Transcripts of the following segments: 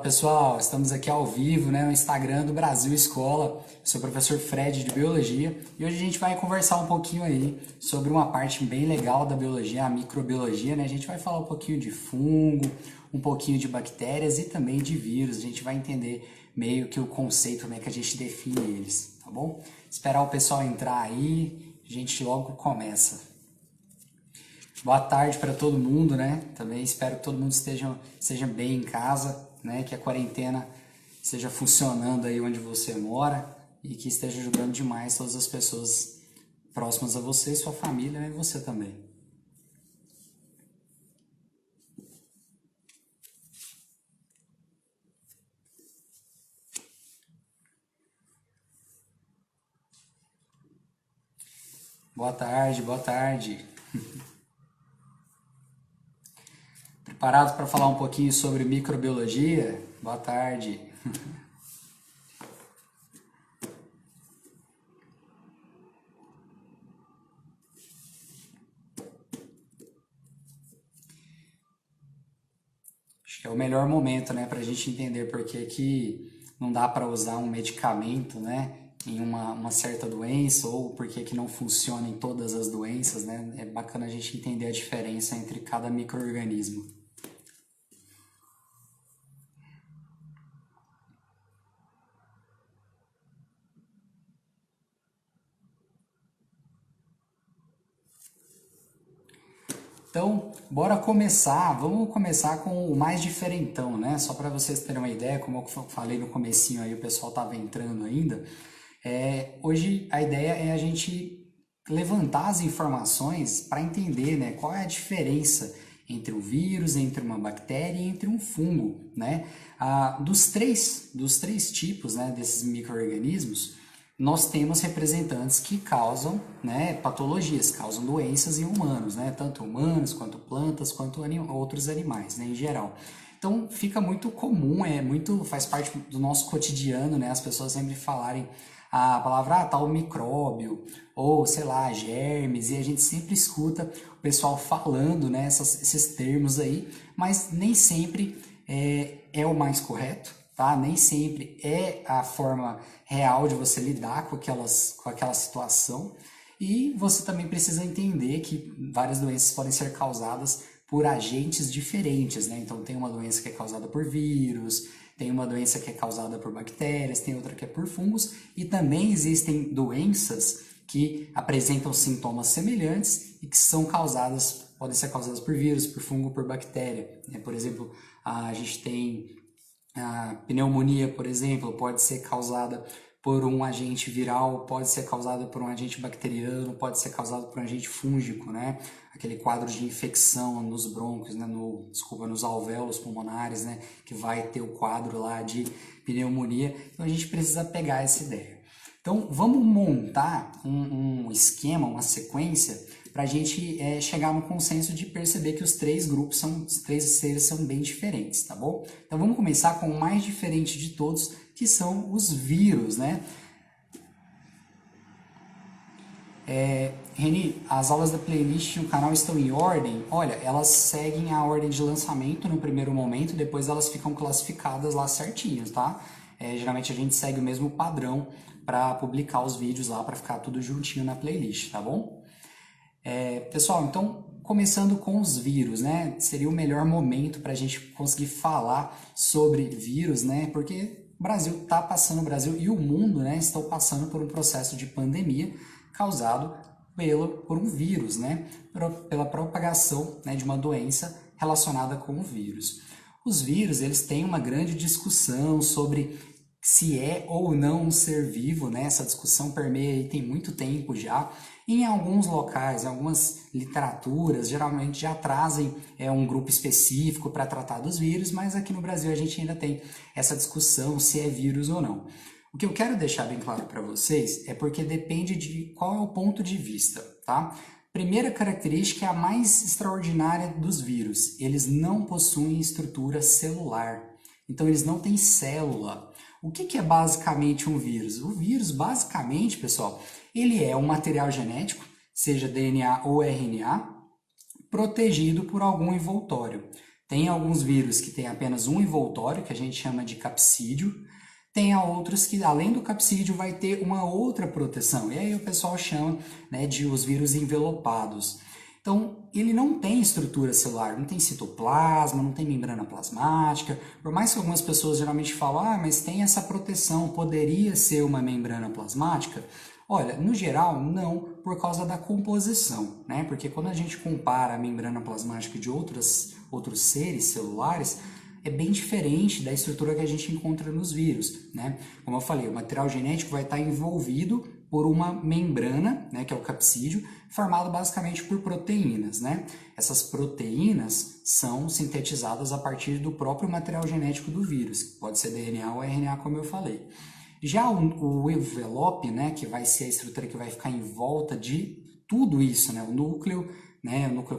Pessoal, estamos aqui ao vivo, né, no Instagram do Brasil Escola. Sou o professor Fred de Biologia e hoje a gente vai conversar um pouquinho aí sobre uma parte bem legal da biologia, a microbiologia, né? A gente vai falar um pouquinho de fungo, um pouquinho de bactérias e também de vírus. A gente vai entender meio que o conceito, como é que a gente define eles, tá bom? Esperar o pessoal entrar aí, a gente logo começa. Boa tarde para todo mundo, né? Também espero que todo mundo esteja bem em casa, né? Que a quarentena esteja funcionando aí onde você mora e que esteja ajudando demais todas as pessoas próximas a você, sua família, né? E você também. Boa tarde, boa tarde. Preparados para falar um pouquinho sobre microbiologia? Boa tarde. Acho que é o melhor momento, né, para a gente entender por que não dá para usar um medicamento, né, em uma certa doença ou por que não funciona em todas as doenças, né? É bacana a gente entender a diferença entre cada micro-organismo. Então, bora começar. Vamos começar com o mais diferentão, né? Só para vocês terem uma ideia, como eu falei no comecinho aí, o pessoal estava entrando ainda. Hoje a ideia é a gente levantar as informações para entender, né, qual é a diferença entre o vírus, entre uma bactéria e entre um fungo, né? Dos três tipos, né, desses micro-organismos, nós temos representantes que causam, né, patologias, causam doenças em humanos, né, tanto humanos, quanto plantas, quanto outros animais, né, em geral. Então fica muito comum, faz parte do nosso cotidiano, né, as pessoas sempre falarem a palavra tal micróbio, ou sei lá, germes, e a gente sempre escuta o pessoal falando, né, esses termos aí, mas nem sempre é o mais correto, tá? Nem sempre é a forma real de você lidar com aquela situação. E você também precisa entender que várias doenças podem ser causadas por agentes diferentes, né? Então tem uma doença que é causada por vírus, tem uma doença que é causada por bactérias, tem outra que é por fungos, e também existem doenças que apresentam sintomas semelhantes e que podem ser causadas por vírus, por fungo, por bactéria. Por exemplo, a gente tem a pneumonia, por exemplo, pode ser causada por um agente viral, pode ser causada por um agente bacteriano, pode ser causada por um agente fúngico, né? Aquele quadro de infecção nos brônquios, né? Nos alvéolos pulmonares, né? Que vai ter o quadro lá de pneumonia. Então a gente precisa pegar essa ideia. Então vamos montar um esquema, uma sequência para a gente chegar no consenso de perceber que os três seres são bem diferentes, tá bom? Então vamos começar com o mais diferente de todos, que são os vírus, né? Reni, as aulas da playlist no canal estão em ordem? Olha, elas seguem a ordem de lançamento no primeiro momento, depois elas ficam classificadas lá certinhas, tá? Geralmente a gente segue o mesmo padrão para publicar os vídeos lá, para ficar tudo juntinho na playlist, tá bom? Pessoal, então, começando com os vírus, né? Seria o melhor momento para a gente conseguir falar sobre vírus, né? Porque o Brasil e o mundo, né, estão passando por um processo de pandemia causado por um vírus, né? Pela propagação, né, de uma doença relacionada com o vírus. Os vírus, eles têm uma grande discussão sobre se é ou não um ser vivo, né? Essa discussão permeia aí tem muito tempo já. Em alguns locais, em algumas literaturas, geralmente já trazem um grupo específico para tratar dos vírus, mas aqui no Brasil a gente ainda tem essa discussão se é vírus ou não. O que eu quero deixar bem claro para vocês é porque depende de qual é o ponto de vista, tá? Primeira característica é a mais extraordinária dos vírus. Eles não possuem estrutura celular, então eles não têm célula. O que é basicamente um vírus? O vírus, basicamente, pessoal, ele é um material genético, seja DNA ou RNA, protegido por algum envoltório. Tem alguns vírus que têm apenas um envoltório, que a gente chama de capsídio. Tem outros que, além do capsídio, vai ter uma outra proteção. E aí o pessoal chama, né, de os vírus envelopados. Então, ele não tem estrutura celular, não tem citoplasma, não tem membrana plasmática. Por mais que algumas pessoas geralmente falam, mas tem essa proteção, poderia ser uma membrana plasmática? Olha, no geral, não, por causa da composição, né? Porque quando a gente compara a membrana plasmática de outros seres celulares, é bem diferente da estrutura que a gente encontra nos vírus, né? Como eu falei, o material genético vai estar envolvido por uma membrana, né, que é o capsídio, formado basicamente por proteínas, né? Essas proteínas são sintetizadas a partir do próprio material genético do vírus, pode ser DNA ou RNA, como eu falei. Já o envelope, né, que vai ser a estrutura que vai ficar em volta de tudo isso, né, o núcleo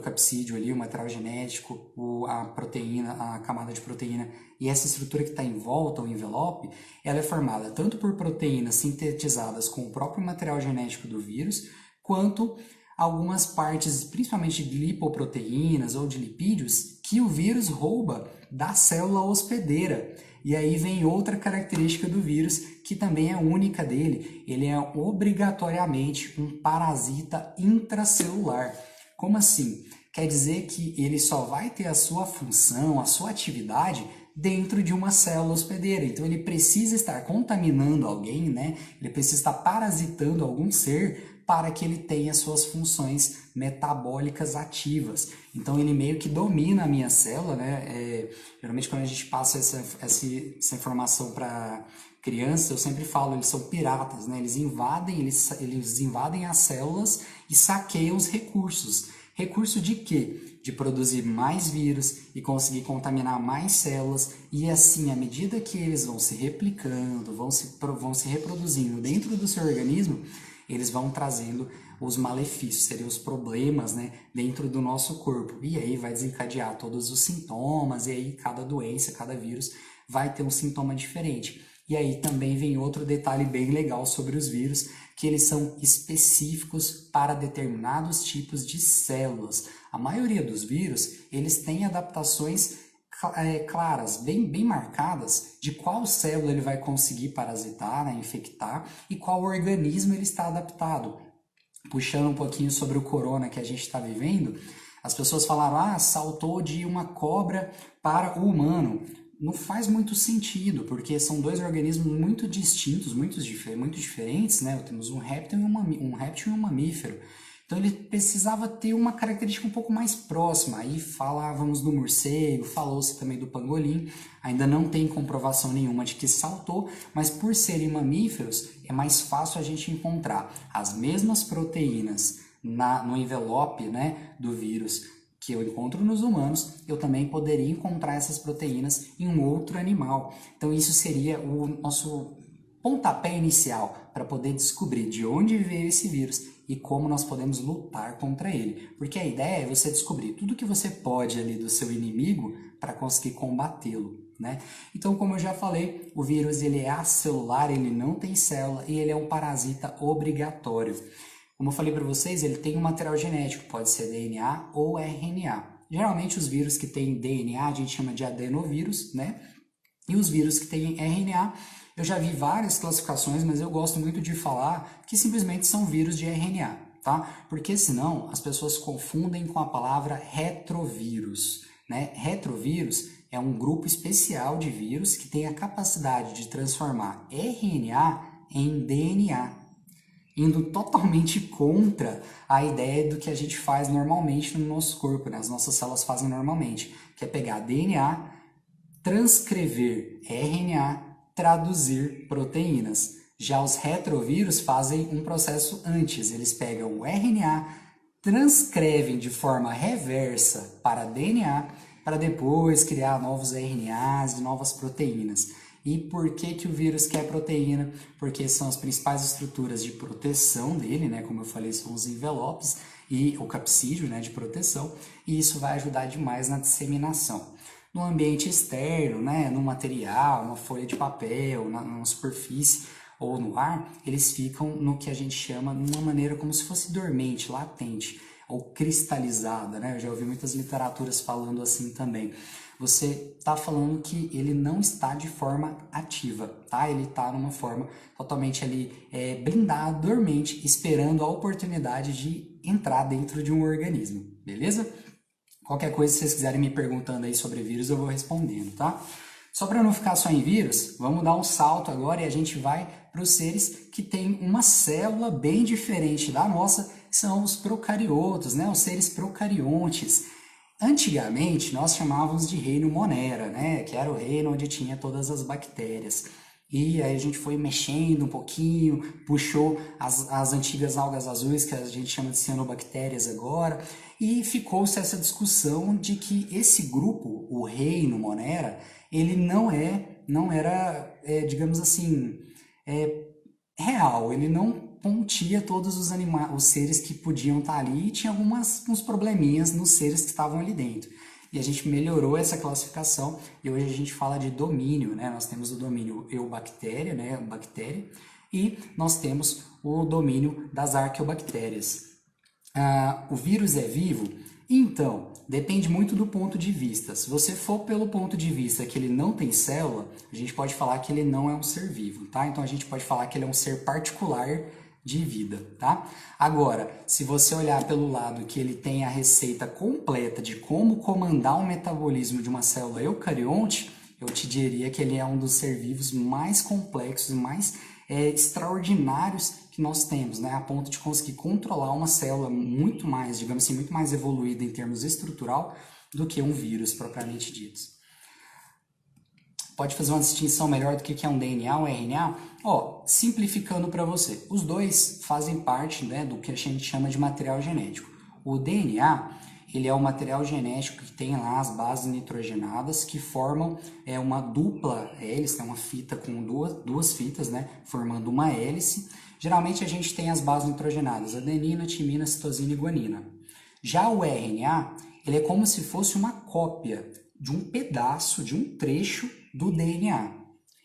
capsídeo ali, o material genético, a proteína, a camada de proteína e essa estrutura que está em volta, o envelope, ela é formada tanto por proteínas sintetizadas com o próprio material genético do vírus, quanto algumas partes, principalmente de lipoproteínas ou de lipídios, que o vírus rouba da célula hospedeira. E aí vem outra característica do vírus, que também é única dele. Ele é obrigatoriamente um parasita intracelular. Como assim? Quer dizer que ele só vai ter a sua função, a sua atividade dentro de uma célula hospedeira. Então ele precisa estar contaminando alguém, né? Ele precisa estar parasitando algum ser para que ele tenha suas funções metabólicas ativas. Então ele meio que domina a minha célula, né? Geralmente quando a gente passa essa informação para crianças, eu sempre falo, eles são piratas, né? Eles invadem as células e saqueiam os recursos. Recurso de quê? De produzir mais vírus e conseguir contaminar mais células, e assim, à medida que eles vão se replicando, vão se reproduzindo dentro do seu organismo, eles vão trazendo os malefícios, seriam os problemas, né, dentro do nosso corpo. E aí vai desencadear todos os sintomas, e aí cada doença, cada vírus vai ter um sintoma diferente. E aí também vem outro detalhe bem legal sobre os vírus, que eles são específicos para determinados tipos de células. A maioria dos vírus, eles têm adaptações claras, bem marcadas, de qual célula ele vai conseguir parasitar, né, infectar, e qual organismo ele está adaptado. Puxando um pouquinho sobre o corona que a gente está vivendo, as pessoas falaram, saltou de uma cobra para o humano. Não faz muito sentido, porque são dois organismos muito distintos, muito diferentes, né? Temos um réptil e um mamífero. Então ele precisava ter uma característica um pouco mais próxima. Aí falávamos do morcego, falou-se também do pangolim. Ainda não tem comprovação nenhuma de que saltou, mas por serem mamíferos é mais fácil a gente encontrar as mesmas proteínas no envelope, né, do vírus que eu encontro nos humanos, eu também poderia encontrar essas proteínas em um outro animal. Então isso seria o nosso pontapé inicial para poder descobrir de onde veio esse vírus e como nós podemos lutar contra ele. Porque a ideia é você descobrir tudo que você pode ali do seu inimigo para conseguir combatê-lo, né? Então, como eu já falei, o vírus ele é acelular, ele não tem célula e ele é um parasita obrigatório. Como eu falei para vocês, ele tem um material genético, pode ser DNA ou RNA. Geralmente os vírus que têm DNA a gente chama de adenovírus, né? E os vírus que têm RNA, eu já vi várias classificações, mas eu gosto muito de falar que simplesmente são vírus de RNA, tá? Porque senão as pessoas confundem com a palavra retrovírus, né? Retrovírus é um grupo especial de vírus que tem a capacidade de transformar RNA em DNA, indo totalmente contra a ideia do que a gente faz normalmente no nosso corpo, né? As nossas células fazem normalmente, que é pegar DNA, transcrever RNA, traduzir proteínas. Já os retrovírus fazem um processo antes, eles pegam o RNA, transcrevem de forma reversa para DNA, para depois criar novos RNAs e novas proteínas. E por que o vírus quer proteína? Porque são as principais estruturas de proteção dele, né? Como eu falei, são os envelopes e o capsídeo, né, de proteção, e isso vai ajudar demais na disseminação. No ambiente externo, né, no material, uma folha de papel, na superfície ou no ar, eles ficam no que a gente chama de uma maneira como se fosse dormente, latente. ou cristalizada, né? Eu já ouvi muitas literaturas falando assim também. Você está falando que ele não está de forma ativa, tá? Ele está numa forma totalmente ali blindado, dormente, esperando a oportunidade de entrar dentro de um organismo, beleza? Qualquer coisa, se vocês quiserem me perguntando aí sobre vírus, eu vou respondendo, tá? Só para não ficar só em vírus, vamos dar um salto agora e a gente vai para os seres que têm uma célula bem diferente da nossa, que são os procariotos, né? Os seres procariontes. Antigamente, nós chamávamos de reino Monera, né? Que era o reino onde tinha todas as bactérias. E aí a gente foi mexendo um pouquinho, puxou as antigas algas azuis, que a gente chama de cianobactérias agora, e ficou-se essa discussão de que esse grupo, o reino Monera, ele não era, digamos assim, real, ele não continha todos os os seres que podiam estar ali e tinha uns probleminhas nos seres que estavam ali dentro. E a gente melhorou essa classificação e hoje a gente fala de domínio, né? Nós temos o domínio eubactéria, né? Bactéria, e nós temos o domínio das arqueobactérias. O vírus é vivo? Então, depende muito do ponto de vista. Se você for pelo ponto de vista que ele não tem célula, a gente pode falar que ele não é um ser vivo, tá? Então a gente pode falar que ele é um ser particular de vida, tá? Agora, se você olhar pelo lado que ele tem a receita completa de como comandar o metabolismo de uma célula eucarionte, eu te diria que ele é um dos seres vivos mais complexos e mais extraordinários que nós temos, né? A ponto de conseguir controlar uma célula muito mais, digamos assim, muito mais evoluída em termos estrutural do que um vírus propriamente dito. Pode fazer uma distinção melhor do que é um DNA, um RNA? Simplificando para você, os dois fazem parte, né, do que a gente chama de material genético. O DNA, ele é o material genético que tem lá as bases nitrogenadas que formam uma dupla hélice, uma fita com duas fitas, né, formando uma hélice. Geralmente a gente tem as bases nitrogenadas, adenina, timina, citosina e guanina. Já o RNA, ele é como se fosse uma cópia de um pedaço, de um trecho do DNA.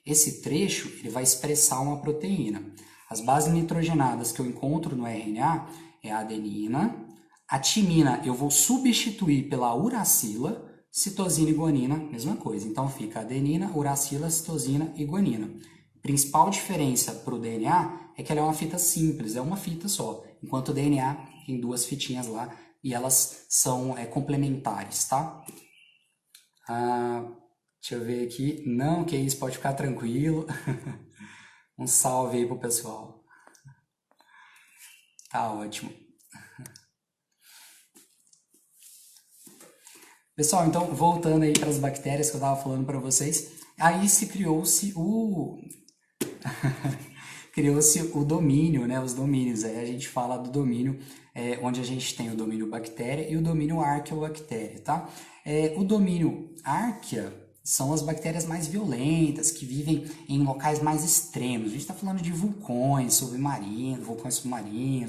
Esse trecho ele vai expressar uma proteína. As bases nitrogenadas que eu encontro no RNA é a adenina, a timina eu vou substituir pela uracila, citosina e guanina, mesma coisa. Então fica adenina, uracila, citosina e guanina. Principal diferença para o DNA é que ela é uma fita simples, é uma fita só, enquanto o DNA tem duas fitinhas lá e elas são complementares, tá? Deixa eu ver aqui. Não, que isso, pode ficar tranquilo. Um salve aí pro pessoal. Tá ótimo. Pessoal, então, voltando aí para as bactérias que eu estava falando para vocês, aí criou-se o domínio, né? Os domínios. Aí a gente fala do domínio onde a gente tem o domínio bactéria e o domínio arqueobactéria, tá? O domínio arquea são as bactérias mais violentas, que vivem em locais mais extremos. A gente está falando de vulcões submarinos,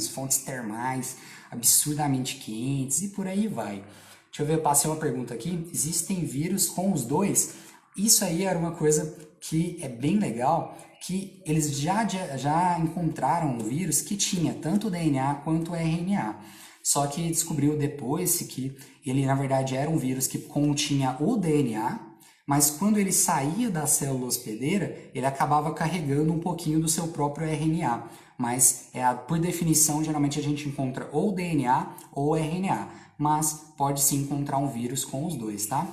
fontes termais absurdamente quentes e por aí vai. Deixa eu ver, eu passei uma pergunta aqui. Existem vírus com os dois? Isso aí era uma coisa que é bem legal, que eles já encontraram um vírus que tinha tanto o DNA quanto o RNA. Só que descobriu depois que ele, na verdade, era um vírus que continha o DNA, mas quando ele saía da célula hospedeira, ele acabava carregando um pouquinho do seu próprio RNA. Mas, por definição, geralmente a gente encontra ou DNA ou RNA, mas pode se encontrar um vírus com os dois, tá?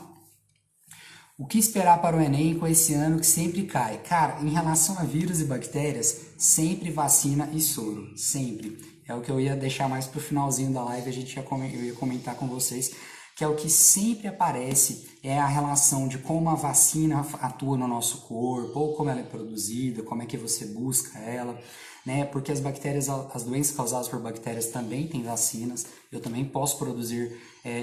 O que esperar para o Enem com esse ano que sempre cai? Cara, em relação a vírus e bactérias, sempre vacina e soro, sempre. É o que eu ia deixar mais para o finalzinho da live, eu ia comentar com vocês, que é o que sempre aparece, é a relação de como a vacina atua no nosso corpo, ou como ela é produzida, como é que você busca ela, né? Porque as doenças causadas por bactérias também têm vacinas, eu também posso produzir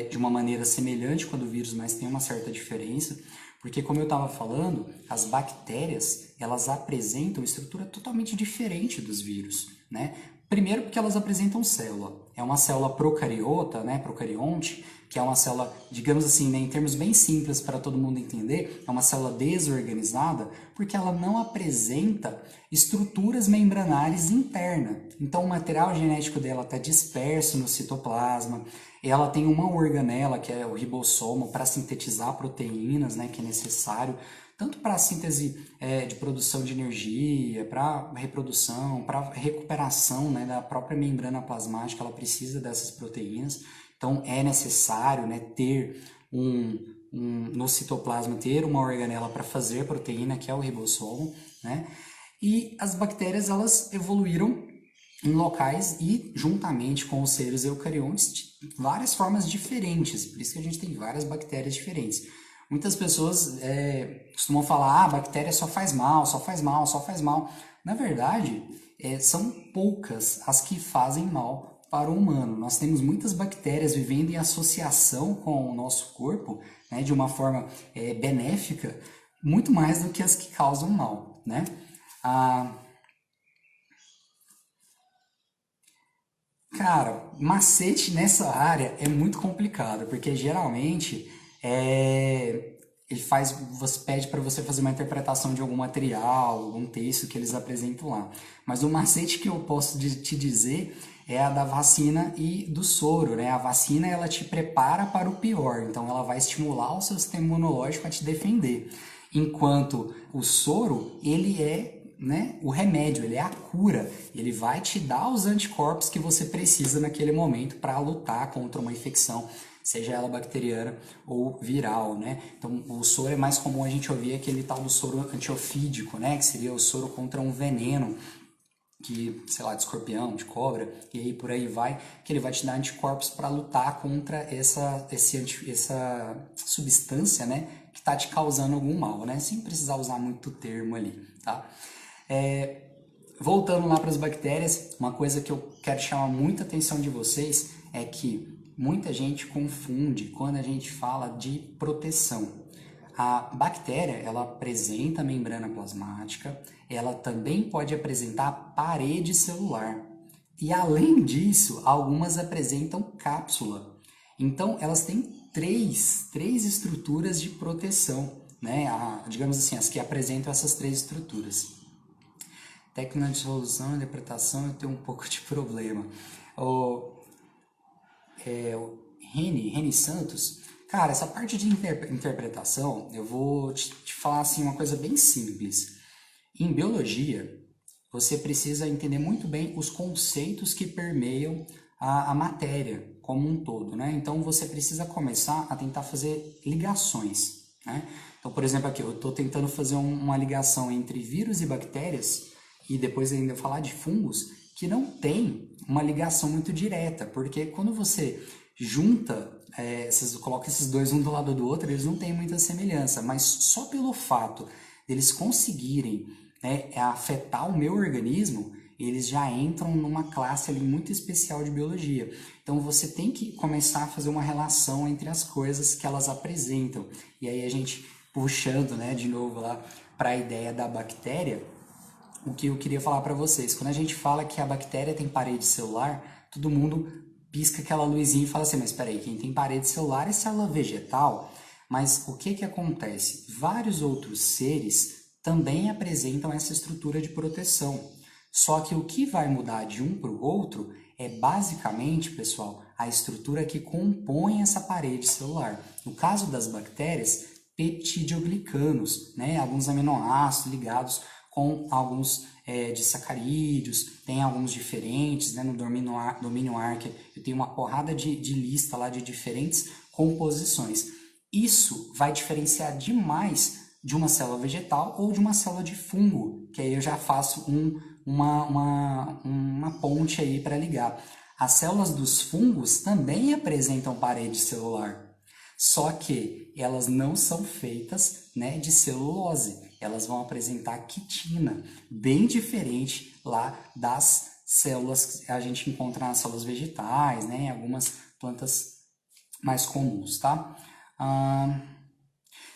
de uma maneira semelhante quando o vírus, mas tem uma certa diferença, porque como eu estava falando, as bactérias, elas apresentam estrutura totalmente diferente dos vírus, né? Primeiro porque elas apresentam célula. É uma célula procariota, né, procarionte, que é uma célula, digamos assim, né, em termos bem simples para todo mundo entender, é uma célula desorganizada, porque ela não apresenta estruturas membranares internas. Então o material genético dela está disperso no citoplasma, ela tem uma organela, que é o ribossomo, para sintetizar proteínas, né, que é necessário, tanto para a síntese de produção de energia, para reprodução, para recuperação, né, da própria membrana plasmática, ela precisa dessas proteínas. Então é necessário, né, ter no citoplasma ter uma organela para fazer proteína, que é o ribossomo, né? E as bactérias, elas evoluíram em locais e juntamente com os seres eucariontes de várias formas diferentes, por isso que a gente tem várias bactérias diferentes. Muitas pessoas costumam falar, a bactéria só faz mal, só faz mal, só faz mal. Na verdade, são poucas as que fazem mal para o humano. Nós temos muitas bactérias vivendo em associação com o nosso corpo, né, de uma forma benéfica, muito mais do que as que causam mal, né? Cara, macete nessa área é muito complicado, porque geralmente ele faz, você pede para você fazer uma interpretação de algum material, algum texto que eles apresentam lá. Mas o macete que eu posso te dizer é a da vacina e do soro, né? A vacina ela te prepara para o pior, então ela vai estimular o seu sistema imunológico a te defender. Enquanto o soro, ele é, né, o remédio, ele é a cura, ele vai te dar os anticorpos que você precisa naquele momento para lutar contra uma infecção, seja ela bacteriana ou viral, né? Então, o soro é mais comum a gente ouvir aquele tal do soro antiofídico, né, que seria o soro contra um veneno, que, sei lá, de escorpião, de cobra, e aí por aí vai, que ele vai te dar anticorpos para lutar contra essa substância, né, que está te causando algum mal, né, sem precisar usar muito termo ali, tá? Voltando lá para as bactérias, uma coisa que eu quero chamar muita atenção de vocês é que muita gente confunde quando a gente fala de proteção. A bactéria, ela apresenta membrana plasmática, ela também pode apresentar parede celular. E além disso, algumas apresentam cápsula. Então, elas têm três estruturas de proteção, né? Digamos assim, as que apresentam essas três estruturas. Técnica de resolução e interpretação eu tenho um pouco de problema. O Reni Santos, cara, essa parte de interpretação, eu vou te falar assim uma coisa bem simples. Em biologia, você precisa entender muito bem os conceitos que permeiam a matéria como um todo, né? Então você precisa começar a tentar fazer ligações, né? Então, por exemplo, aqui eu estou tentando fazer uma ligação entre vírus e bactérias e depois ainda falar de fungos que não tem uma ligação muito direta, porque quando você junta, coloca esses dois um do lado do outro, eles não têm muita semelhança, mas só pelo fato deles conseguirem, né, afetar o meu organismo, eles já entram numa classe ali muito especial de biologia. Então você tem que começar a fazer uma relação entre as coisas que elas apresentam. E aí a gente puxando, né, de novo lá para a ideia da bactéria, o que eu queria falar para vocês. Quando a gente fala que a bactéria tem parede celular, todo mundo pisca aquela luzinha e fala assim, mas espera aí, quem tem parede celular é célula vegetal? Mas o que acontece? Vários outros seres também apresentam essa estrutura de proteção. Só que o que vai mudar de um para o outro é basicamente, pessoal, a estrutura que compõe essa parede celular. No caso das bactérias, peptidoglicanos, né? Alguns aminoácidos ligados com alguns disacarídeos, tem alguns diferentes, né? No domínio Archer eu tenho uma porrada de lista lá de diferentes composições. Isso vai diferenciar demais de uma célula vegetal ou de uma célula de fungo, que aí eu já faço uma ponte aí para ligar. As células dos fungos também apresentam parede celular, só que elas não são feitas, né, de celulose, elas vão apresentar quitina, bem diferente lá das células que a gente encontra nas células vegetais, né, em algumas plantas mais comuns, tá?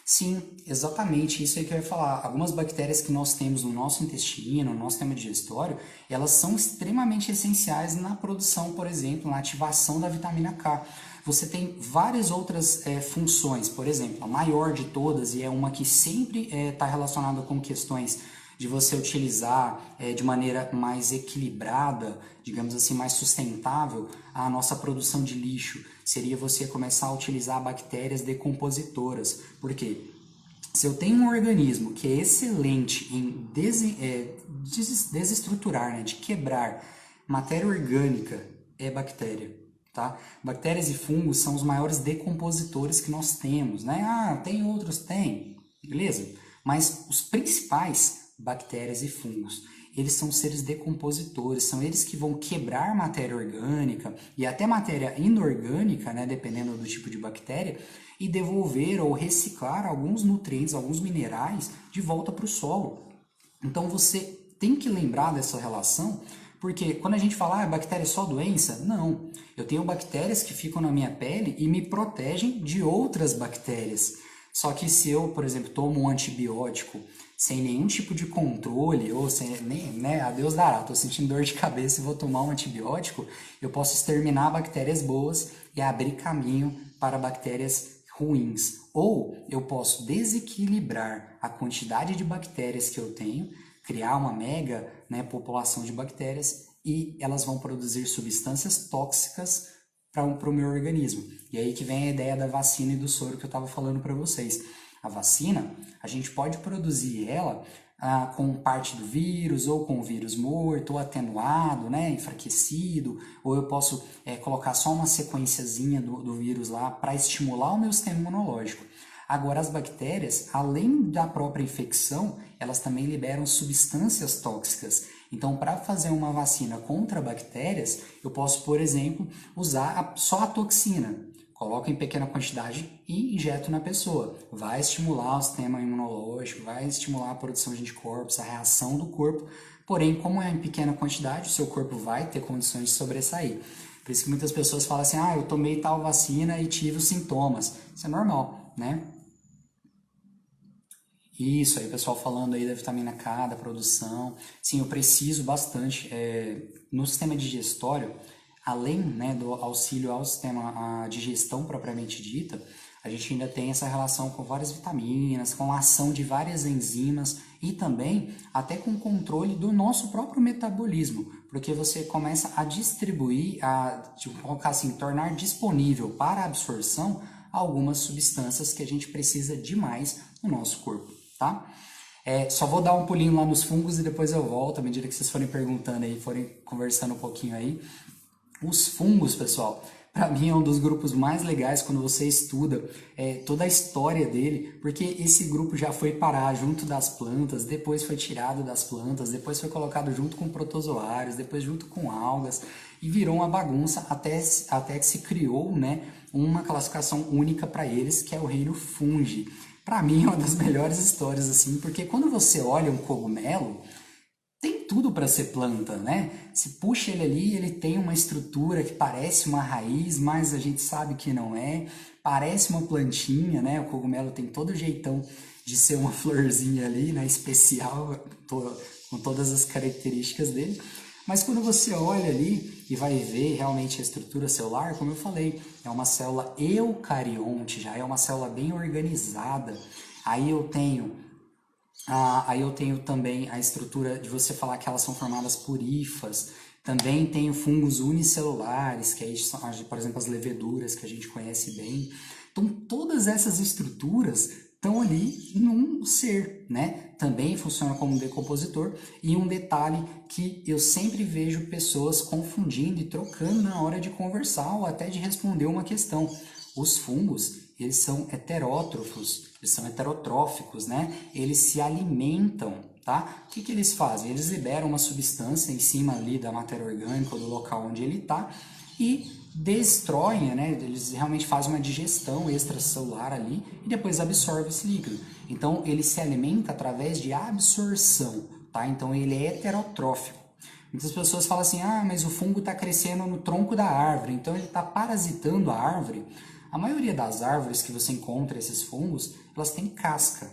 Sim, exatamente, isso aí que eu ia falar. Algumas bactérias que nós temos no nosso intestino, no nosso sistema digestório, elas são extremamente essenciais na produção, por exemplo, na ativação da vitamina K. Você tem várias outras funções, por exemplo, a maior de todas, e é uma que sempre está relacionada com questões de você utilizar de maneira mais equilibrada, digamos assim, mais sustentável, a nossa produção de lixo. Seria você começar a utilizar bactérias decompositoras. Por quê? Se eu tenho um organismo que é excelente em desestruturar, né, de quebrar matéria orgânica, é bactéria. Tá? Bactérias e fungos são os maiores decompositores que nós temos. Né? Ah, tem outros? Tem. Beleza? Mas os principais, bactérias e fungos, eles são seres decompositores, são eles que vão quebrar matéria orgânica e até matéria inorgânica, né, dependendo do tipo de bactéria, e devolver ou reciclar alguns nutrientes, alguns minerais de volta para o solo. Então você tem que lembrar dessa relação, porque quando a gente fala, bactéria é só doença, não. Eu tenho bactérias que ficam na minha pele e me protegem de outras bactérias. Só que se eu, por exemplo, tomo um antibiótico sem nenhum tipo de controle, ou sem, né, a Deus dará, estou sentindo dor de cabeça e vou tomar um antibiótico, eu posso exterminar bactérias boas e abrir caminho para bactérias ruins. Ou eu posso desequilibrar a quantidade de bactérias que eu tenho, criar uma mega, né, população de bactérias e elas vão produzir substâncias tóxicas para o meu organismo. E aí que vem a ideia da vacina e do soro que eu estava falando para vocês. A vacina, a gente pode produzir ela com parte do vírus, ou com o vírus morto, ou atenuado, né, enfraquecido, ou eu posso colocar só uma sequenciazinha do vírus lá para estimular o meu sistema imunológico. Agora, as bactérias, além da própria infecção, elas também liberam substâncias tóxicas. Então, para fazer uma vacina contra bactérias, eu posso, por exemplo, usar só a toxina. Coloco em pequena quantidade e injeto na pessoa. Vai estimular o sistema imunológico, vai estimular a produção de anticorpos, a reação do corpo. Porém, como é em pequena quantidade, o seu corpo vai ter condições de sobressair. Por isso que muitas pessoas falam assim, eu tomei tal vacina e tive os sintomas. Isso é normal, né? Isso, aí o pessoal falando aí da vitamina K, da produção. Sim, eu preciso bastante. No sistema digestório, além, né, do auxílio ao sistema, a digestão propriamente dita, a gente ainda tem essa relação com várias vitaminas, com a ação de várias enzimas e também até com o controle do nosso próprio metabolismo, porque você começa a distribuir, colocar assim, tornar disponível para a absorção algumas substâncias que a gente precisa demais no nosso corpo, tá? Só vou dar um pulinho lá nos fungos e depois eu volto, à medida que vocês forem perguntando aí, forem conversando um pouquinho aí. Os fungos, pessoal, para mim é um dos grupos mais legais quando você estuda toda a história dele, porque esse grupo já foi parar junto das plantas, depois foi tirado das plantas, depois foi colocado junto com protozoários, depois junto com algas, e virou uma bagunça até que se criou, né, uma classificação única para eles, que é o reino fungi. Para mim é uma das melhores histórias, assim, porque quando você olha um cogumelo, tem tudo para ser planta, né? Se puxa ele ali, ele tem uma estrutura que parece uma raiz, mas a gente sabe que não é. Parece uma plantinha, né? O cogumelo tem todo o jeitão de ser uma florzinha ali, né? Especial, com todas as características dele. Mas quando você olha ali e vai ver realmente a estrutura celular, como eu falei, é uma célula eucarionte, já é uma célula bem organizada. Aí eu tenho também a estrutura de você falar que elas são formadas por hifas. Também tenho fungos unicelulares, que aí são, por exemplo, as leveduras, que a gente conhece bem. Então, todas essas estruturas estão ali num ser, né? Também funciona como um decompositor. E um detalhe que eu sempre vejo pessoas confundindo e trocando na hora de conversar ou até de responder uma questão. Os fungos, eles são heterótrofos, eles são heterotróficos, né? Eles se alimentam, tá? O que eles fazem? Eles liberam uma substância em cima ali da matéria orgânica ou do local onde ele está e destroem, né? Eles realmente fazem uma digestão extracelular ali e depois absorvem esse líquido. Então, ele se alimenta através de absorção, tá? Então, ele é heterotrófico. Muitas pessoas falam assim, mas o fungo está crescendo no tronco da árvore, então ele está parasitando a árvore. A maioria das árvores que você encontra esses fungos, elas têm casca.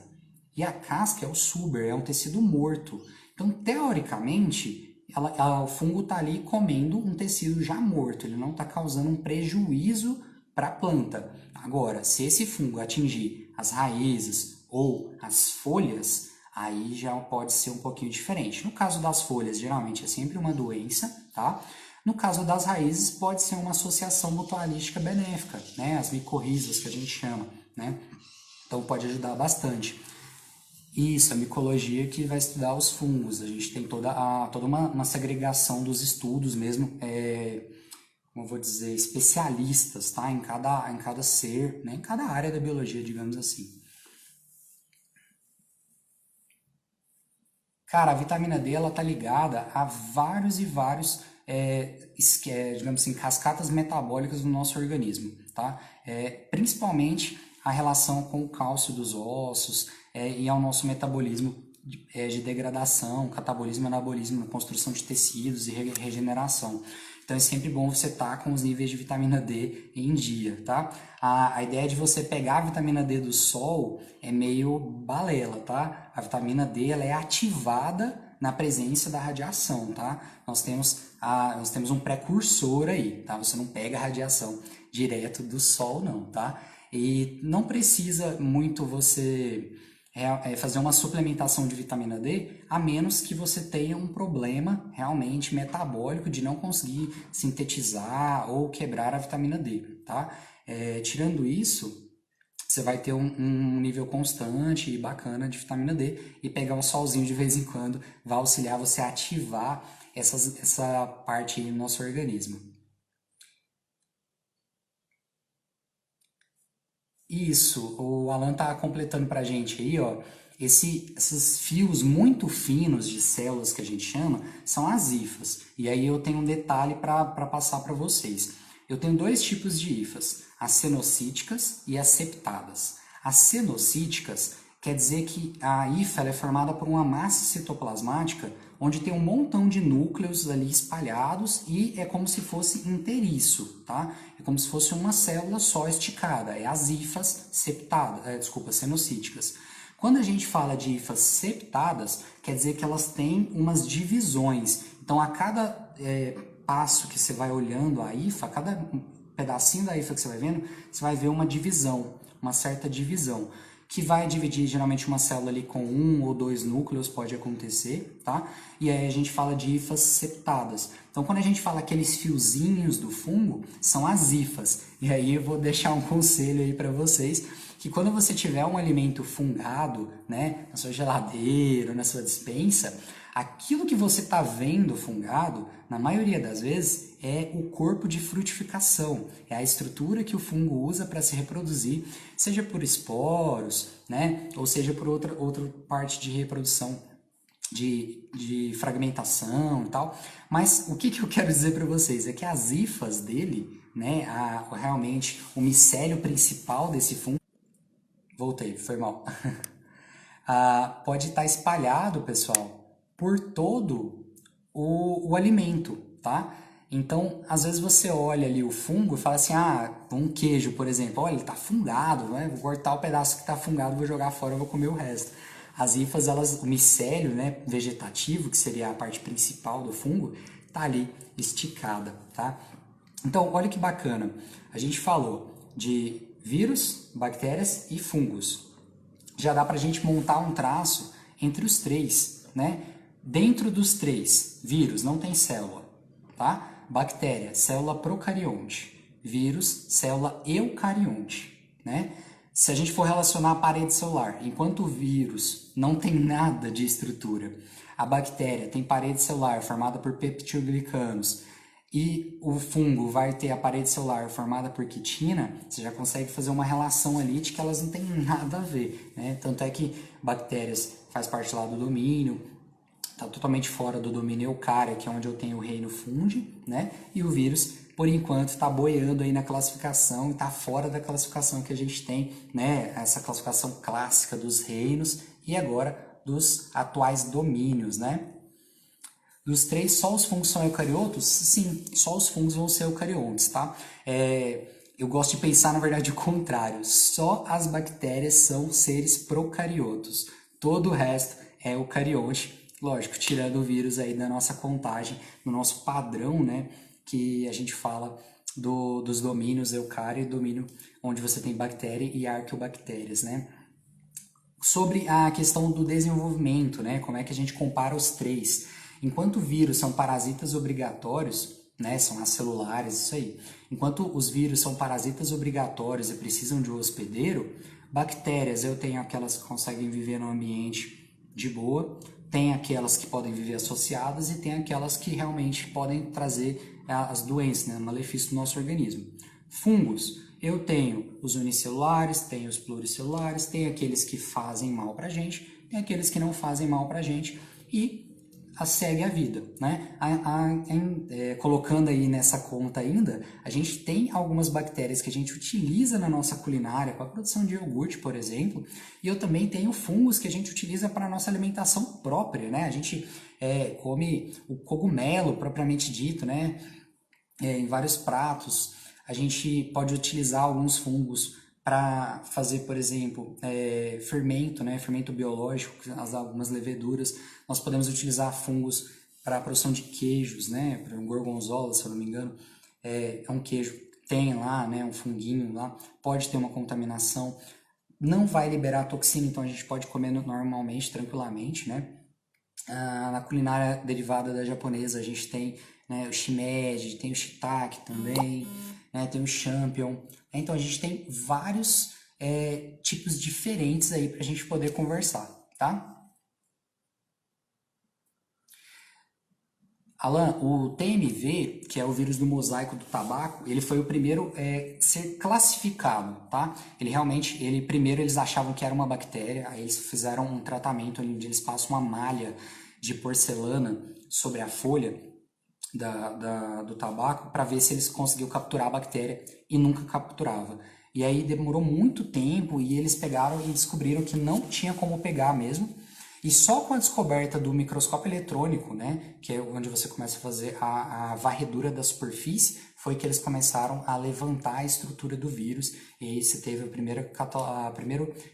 E a casca é o suber, é um tecido morto. Então, teoricamente, o fungo está ali comendo um tecido já morto, ele não está causando um prejuízo para a planta. Agora, se esse fungo atingir as raízes ou as folhas, aí já pode ser um pouquinho diferente. No caso das folhas, geralmente é sempre uma doença, tá? No caso das raízes, pode ser uma associação mutualística benéfica, né? As micorrizas que a gente chama, né? Então pode ajudar bastante. Isso, a micologia que vai estudar os fungos. A gente tem toda uma segregação dos estudos mesmo, como eu vou dizer, especialistas, tá? Em cada ser, né? Em cada área da biologia, digamos assim. Cara, a vitamina D ela tá ligada a vários e vários, digamos assim, cascatas metabólicas do nosso organismo, tá? Principalmente a relação com o cálcio dos ossos e ao nosso metabolismo de degradação, catabolismo, anabolismo, na construção de tecidos e regeneração. Então é sempre bom você estar com os níveis de vitamina D em dia, tá? A ideia de você pegar a vitamina D do sol é meio balela, tá? A vitamina D ela é ativada na presença da radiação, tá? Nós temos um precursor aí, tá? Você não pega a radiação direto do sol, não, tá? E não precisa muito você fazer uma suplementação de vitamina D, a menos que você tenha um problema realmente metabólico de não conseguir sintetizar ou quebrar a vitamina D, tá? Tirando isso, você vai ter um nível constante e bacana de vitamina D e pegar um solzinho de vez em quando vai auxiliar você a ativar essa parte aí no nosso organismo. Isso, o Alan tá completando pra gente aí, ó. Esses fios muito finos de células que a gente chama são as hifas. E aí eu tenho um detalhe para passar para vocês. Eu tenho dois tipos de hifas, as cenocíticas e as septadas. As cenocíticas quer dizer que a hifa ela é formada por uma massa citoplasmática onde tem um montão de núcleos ali espalhados e é como se fosse inteiriço, tá? É como se fosse uma célula só esticada, é as hifas septadas, cenocíticas. Quando a gente fala de hifas septadas, quer dizer que elas têm umas divisões. Então, a cada passo que você vai olhando a hifa, a cada pedacinho da hifa que você vai vendo, você vai ver uma divisão, uma certa divisão que vai dividir geralmente uma célula ali com um ou dois núcleos, pode acontecer, tá? E aí a gente fala de hifas septadas. Então, quando a gente fala aqueles fiozinhos do fungo, são as hifas. E aí eu vou deixar um conselho aí para vocês, que quando você tiver um alimento fungado, né, na sua geladeira, na sua despensa, aquilo que você está vendo fungado, na maioria das vezes, é o corpo de frutificação, é a estrutura que o fungo usa para se reproduzir, seja por esporos, né, ou seja por outra parte de reprodução, de fragmentação e tal. Mas o que eu quero dizer para vocês é que as hifas dele, né, realmente o micélio principal desse fungo, voltei, foi mal. Pode estar espalhado, pessoal, por todo o alimento, tá? Então, às vezes você olha ali o fungo e fala assim, um queijo, por exemplo, olha, ele tá fungado, né? Vou cortar o pedaço que tá fungado, vou jogar fora, vou comer o resto. As hifas, o micélio, né, vegetativo, que seria a parte principal do fungo, tá ali esticada, tá? Então, olha que bacana. A gente falou de vírus, bactérias e fungos. Já dá para a gente montar um traço entre os três, né? Dentro dos três, vírus não tem célula, tá? Bactéria, célula procarionte. Vírus, célula eucarionte, né? Se a gente for relacionar a parede celular, enquanto o vírus não tem nada de estrutura, a bactéria tem parede celular formada por peptidoglicanos e o fungo vai ter a parede celular formada por quitina, você já consegue fazer uma relação ali de que elas não têm nada a ver, né? Tanto é que bactérias faz parte lá do domínio, está totalmente fora do domínio eucária, que é onde eu tenho o reino fungi, né? E o vírus, por enquanto, está boiando aí na classificação e está fora da classificação que a gente tem, né? Essa classificação clássica dos reinos e agora dos atuais domínios, né? Dos três, só os fungos são eucariotos? Sim, só os fungos vão ser eucariontes, tá? Eu gosto de pensar, na verdade, o contrário. Só as bactérias são seres procariotos. Todo o resto é eucarionte. Lógico, tirando o vírus aí da nossa contagem, do nosso padrão, né? Que a gente fala dos domínios eucário e domínio onde você tem bactéria e arqueobactérias, né? Sobre a questão do desenvolvimento, né? Como é que a gente compara os três? Enquanto vírus são parasitas obrigatórios, né? São acelulares, isso aí. Enquanto os vírus são parasitas obrigatórios e precisam de um hospedeiro, bactérias eu tenho aquelas que conseguem viver no ambiente de boa, tem aquelas que podem viver associadas e tem aquelas que realmente podem trazer as doenças, né? Malefício do nosso organismo. Fungos, eu tenho os unicelulares, tenho os pluricelulares, tem aqueles que fazem mal pra gente, tem aqueles que não fazem mal pra gente e segue a vida, né? Colocando aí nessa conta ainda, a gente tem algumas bactérias que a gente utiliza na nossa culinária para a produção de iogurte, por exemplo, e eu também tenho fungos que a gente utiliza para a nossa alimentação própria, né? A gente come o cogumelo propriamente dito, né? Em vários pratos. A gente pode utilizar alguns fungos para fazer, por exemplo, fermento, né? Fermento biológico, algumas leveduras. Nós podemos utilizar fungos para a produção de queijos, né? Para um gorgonzola, se eu não me engano, é um queijo, tem lá, né? Um funguinho lá, pode ter uma contaminação, não vai liberar toxina, então a gente pode comer normalmente, tranquilamente, né? Na culinária derivada da japonesa, a gente tem, né, o shimeji, tem o shiitake também, né, tem o champignon. Então a gente tem vários tipos diferentes aí para a gente poder conversar, tá? Alan, o TMV, que é o vírus do mosaico do tabaco, ele foi o primeiro a ser classificado, tá? Primeiro eles achavam que era uma bactéria, aí eles fizeram um tratamento onde eles passam uma malha de porcelana sobre a folha do tabaco para ver se eles conseguiam capturar a bactéria e nunca capturava. E aí demorou muito tempo e eles pegaram e descobriram que não tinha como pegar mesmo. E só com a descoberta do microscópio eletrônico, né, que é onde você começa a fazer a varredura da superfície, foi que eles começaram a levantar a estrutura do vírus. E aí você teve a primeira,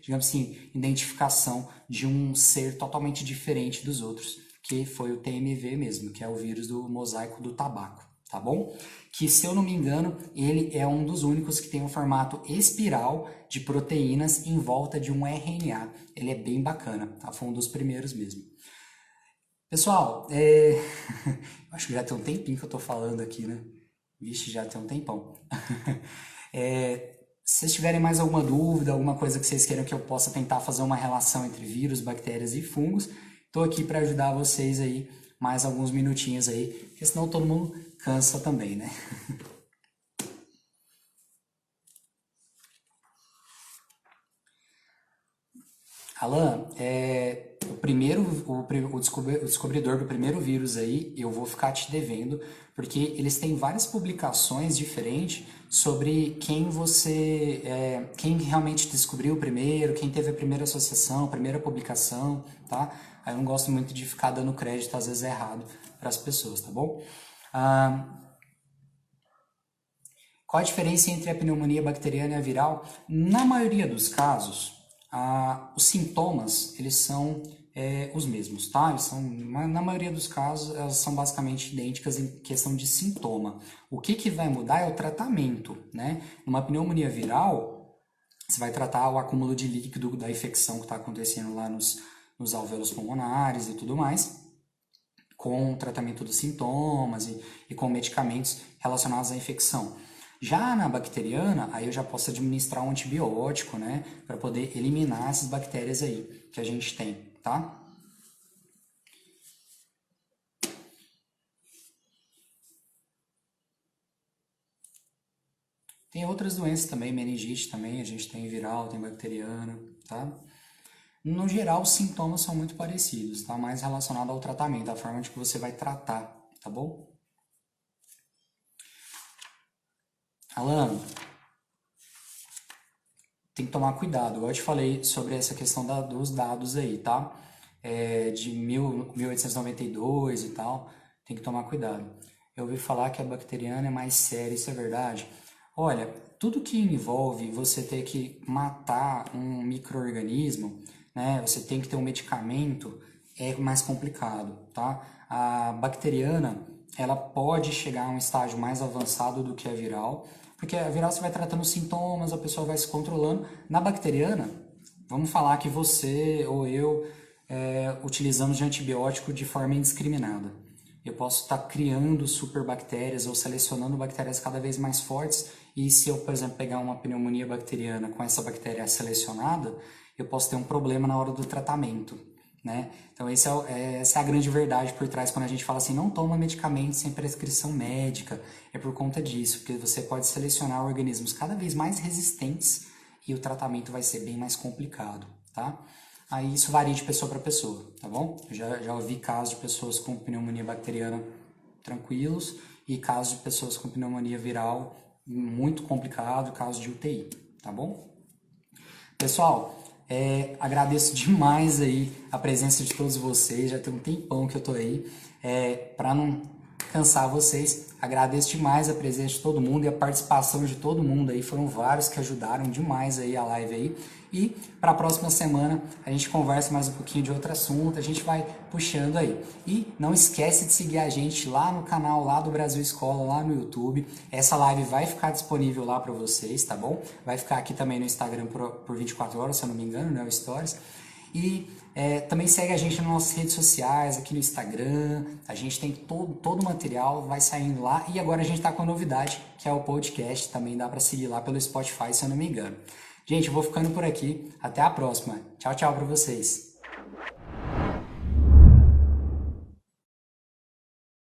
digamos assim, identificação de um ser totalmente diferente dos outros, que foi o TMV mesmo, que é o vírus do mosaico do tabaco, tá bom? Que, se eu não me engano, ele é um dos únicos que tem um formato espiral de proteínas em volta de um RNA. Ele é bem bacana, tá? Foi um dos primeiros mesmo. Pessoal, acho que já tem um tempinho que eu tô falando aqui, né? Vixe, já tem um tempão. Se vocês tiverem mais alguma dúvida, alguma coisa que vocês queiram que eu possa tentar fazer uma relação entre vírus, bactérias e fungos, estou aqui para ajudar vocês aí mais alguns minutinhos aí, porque senão todo mundo cansa também, né? Alan, o descobridor do primeiro vírus aí, eu vou ficar te devendo, porque eles têm várias publicações diferentes sobre quem realmente descobriu primeiro, quem teve a primeira associação, a primeira publicação, tá? Aí eu não gosto muito de ficar dando crédito, às vezes errado, para as pessoas, tá bom? Qual a diferença entre a pneumonia bacteriana e a viral? Na maioria dos casos, os sintomas, eles são os mesmos, tá? Na maioria dos casos, elas são basicamente idênticas em questão de sintoma. O que vai mudar é o tratamento, né? Numa pneumonia viral, você vai tratar o acúmulo de líquido da infecção que está acontecendo lá nos alvéolos pulmonares e tudo mais, com o tratamento dos sintomas e com medicamentos relacionados à infecção. Já na bacteriana, aí eu já posso administrar um antibiótico, né, para poder eliminar essas bactérias aí que a gente tem, tá? Tem outras doenças também, meningite também, a gente tem viral, tem bacteriana, tá? No geral, os sintomas são muito parecidos, tá? Mais relacionado ao tratamento, a forma de que você vai tratar, tá bom? Alan, tem que tomar cuidado. Eu te falei sobre essa questão dos dados aí, tá? De 1892 e tal, tem que tomar cuidado. Eu ouvi falar que a bacteriana é mais séria, isso é verdade? Olha, tudo que envolve você ter que matar um micro-organismo, né, você tem que ter um medicamento, é mais complicado, tá? A bacteriana, ela pode chegar a um estágio mais avançado do que a viral, porque a viral você vai tratando os sintomas, a pessoa vai se controlando. Na bacteriana, vamos falar que você ou eu utilizamos de antibiótico de forma indiscriminada. Eu posso estar criando superbactérias ou selecionando bactérias cada vez mais fortes, e se eu, por exemplo, pegar uma pneumonia bacteriana com essa bactéria selecionada, eu posso ter um problema na hora do tratamento, né? Então essa é a grande verdade por trás quando a gente fala assim, não toma medicamento sem prescrição médica, é por conta disso, porque você pode selecionar organismos cada vez mais resistentes e o tratamento vai ser bem mais complicado, tá? Aí isso varia de pessoa para pessoa, tá bom? Eu já ouvi casos de pessoas com pneumonia bacteriana tranquilos e casos de pessoas com pneumonia viral muito complicado, casos de UTI, tá bom? Pessoal, agradeço demais aí a presença de todos vocês, já tem um tempão que eu tô aí, para não cansar vocês, agradeço demais a presença de todo mundo e a participação de todo mundo aí, foram vários que ajudaram demais aí a live aí, e para a próxima semana a gente conversa mais um pouquinho de outro assunto, a gente vai puxando aí. E não esquece de seguir a gente lá no canal lá do Brasil Escola, lá no YouTube. Essa live vai ficar disponível lá para vocês, tá bom? Vai ficar aqui também no Instagram por 24 horas, se eu não me engano, né? O Stories. E também segue a gente nas nossas redes sociais, aqui no Instagram. A gente tem todo o material, vai saindo lá. E agora a gente está com a novidade, que é o podcast. Também dá para seguir lá pelo Spotify, se eu não me engano. Gente, eu vou ficando por aqui. Até a próxima. Tchau, tchau para vocês.